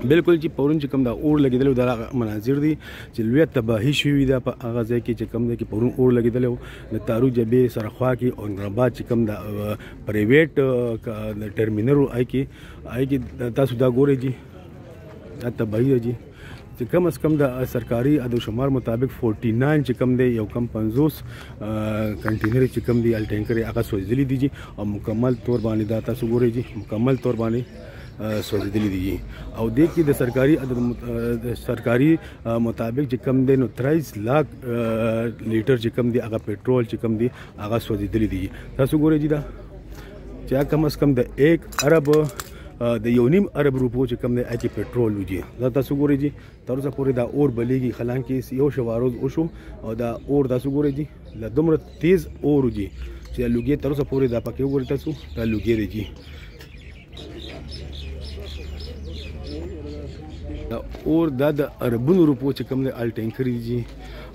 بالکل چې پرون چې کوم دا اور لګیدل دا مناظر دي چې لوی تباهي شوې ده په هغه ځای کې چې کوم دی کې پرون اور لګیدل د تارو جبې سرخوا کې او نرباد چې کوم دا پرایویټ ټرمینل آی کې تاسو دا ګورئ جی دا تباهي ده جی چې کم از کم د سرکاري عدد شمار مطابق 49 چې کم دی یو کم 50 کنټینر چې کم دی ال ټینکر هغه سوځلي دي جی او مکمل تور باندې دا تاسو ګورئ جی مکمل تور باندې سوځېدلي دي او دې کې د سرکاري مطابق چې کم دی نو 23 लाख لیټر چې کم دی هغه پېټرول چې کم دی هغه سوځېدلي دي تاسو ګورئ جی دا چې کم از کم د 1 ارب د 1.5 ارب روپو چې کم دی اکی پېټرول وږي دا تاسو ګورئ جی تر اوسه پورې دا اور بلیږي حالانکه یو شواروز وشو او دا اور تاسو ګورئ جی له دومره تیز اور وږي چې لوګي تر اوسه پورې دا پکې وګورئ تاسو دا لوګي دی جی اور دا د اربونو روپو چې کوم دی ال ټینکر دي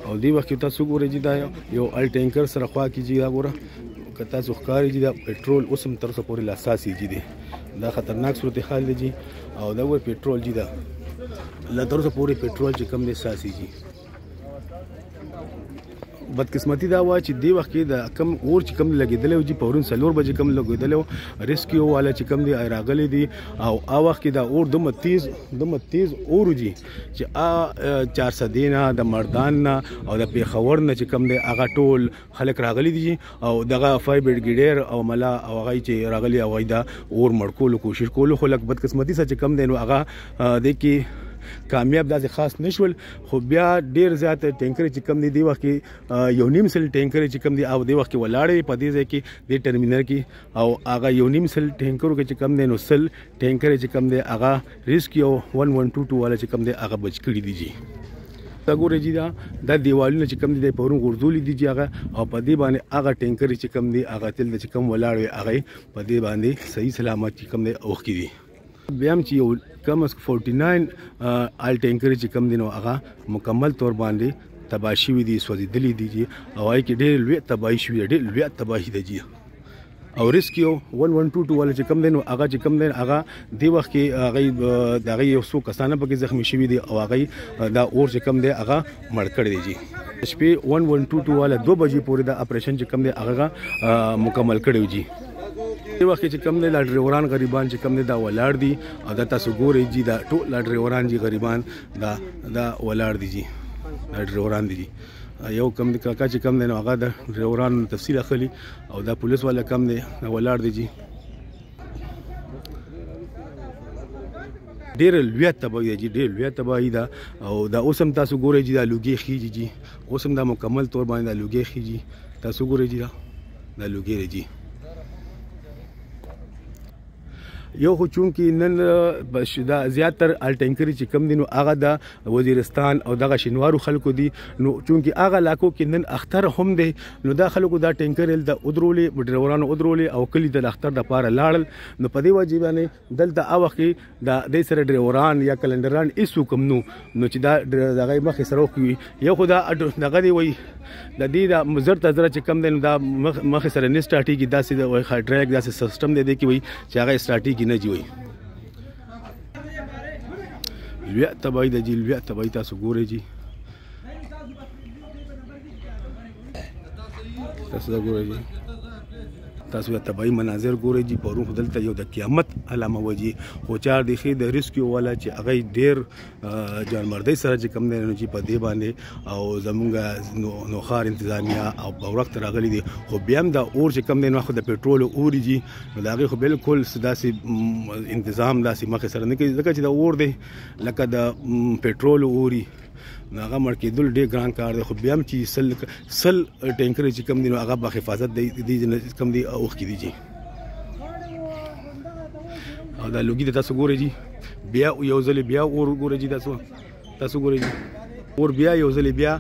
او دی وخت تاسو ګورئ جی دا یو ال ټینکر سره خوا کې جی دا ګوره که تاسو ښکاري جی دا پېټرول اوس هم تر اوسه پورې لا اساسي جی دی دا خطرناک صورتحال دی جی او دا ور پېټرول جی دا لا تر اوسه پورې پېټرول چې کوم دی اساسي جی بدقسمتي دا وا چې دی وخت کې د کم اور چې کم لګیدل او جی پورن 4 بجې کم لګیدل ریسکیو والا چې کم دی راغلي دي او ا وخت کې دا اور دومره تیز اور جی چې 400 دینه د مردان نه او د پیښور نه چې کم دی هغه ټول خلک راغلي دي او دغه فایر بریګیډیر او ملا او هغه چې راغلي او دا اور مړکول کوشش کول خو لک بدقسمتي سره چې کم دی نو هغه د کې کامیاب داسې خاص نشول خو بیا ډیر زیات ټینکر چې کم دی وخت کې 1.5 سل ټینکر چې کم دی او دی وخت کې ولاړې په دې ځای کې د ټرمینل کې او هغه 1.5 سل ټینکرو کې چې کم دی نو سل ټینکر چې کم دی هغه ریسکیو 1122 والا چې کم دی هغه بچ کړي دي جی دا ګورئ جی دا دیوالونه چې کم دي د پرون غورځولي دي جی هغه او په دې باندې هغه ټینکر چې کم دی هغه تل چې کم ولاړ وي هغه په دې باندې صحیح سلامت چې کم دی اوخ دي بیا هم چې یو کم از 49 آل ټینکر چې کم دی نو هغه مکمل طور باندې تباه شوي دي سوځېدلي دي جی او هغې کې ډېر لوی تباهي شوي ده ډېر لوی تباهي ده جی او ریسکیو 1122 والا چې کم دی نو هغه چې کم دی هغه دی وخت کې هغه د هغه یو څو کسانه پکې زخمی شوي دي او هغه دا اور چې کم دی هغه مړ کړی دی جی شپې 1122 والا 2 بجې پورې دا اپریشن چې کم دی هغه مکمل کړی جی دی وخت چې کم دی لا ډریوران غریبان چې کم دی دا ولاړ دي او دا تاسو ګورئ جی دا ټول لا ډریوران جی غریبان دا ولاړ دي جی دا ډریوران دي جی یو کم دی کاکا چې کم دی نو هغه د ډریورانو تفصیل اخلي او دا پولیس والا کم دی دا ولاړ دی جی ډېر لوی تباهي ده جی ډېر لوی تباهي ده او دا اوس هم تاسو ګورئ جی دا لوګي خیږي جی اوس هم دا مکمل طور باندې دا لوګي خیږي تاسو ګورئ جی دا لوګي دی جی یو خو چونکې نن دا زیاتر ال ټینکرې چې کم دي نو هغه د وزیرستان او دغه شینوارو خلکو دي نو چونکې هغه علاقو کې نن اختر هم دی نو دا خلکو دا ټینکر د ودرولې ډریورانو ودرولې او کلي د اختر دپاره لاړل نو په دې وجې باندې دلته هغه وخت کې د دې سره ډریوران یا کلنډران هېڅوک هم نو چې دا دغه مخې سره وکړي یو خو دا دغه دی وایي د دې د زر ته زره چې کم دی نو دا مخې سره نه سټارټېږي داسې ډرایک داسې سیسټم دی دی کې وایي چې هغه سټارټېږي نه جی وایي لوی تباهي ده جی لوی تباهي تاسو ګورئ جی تاسو دا ګورئ جی تاسو د تباهي مناظر ګورئ جی پرون خو دلته یو د قیامت علامه وه جی خو چار د ښې د ریسکیو والا چې هغه ډېر جانمردۍ سره چې کوم دی نو چې په دې باندې او زمونږ نوښار انتظامیه او په وخت راغلي دي خو بیا هم دا اور چې کوم دی نو خو د پېټرولو اور جي نو د هغې خو بلکل داسې انتظام داسې مخې سره نه کوي ځکه چې دا اور دی لکه د پېټرولو اوري نو هغه مړ کېدل ډېر ګران کار دی خو بیا هم چې سل ټینکر چې کم دي نو هغه به حفاظت دی کم دی اوښکې دي جي او دا لوګي د تاسو ګورئ جي بیا یو ځلې بیا اور ګورئ جي تاسو ګورئ جي اور بیا یو ځلې بیا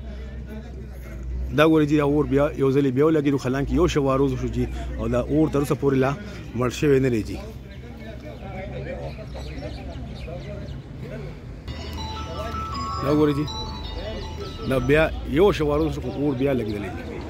دا ګورئ جي دا اور بیا یو ځلې بیا ولګېدو حالانکې یو شوه روز شو جي او دا اور تر اوسه پورې لا مړ شوی نه دی جي دا ګورئ جي دا بیا یو شوه روز شو اور بیا لګېدلی جي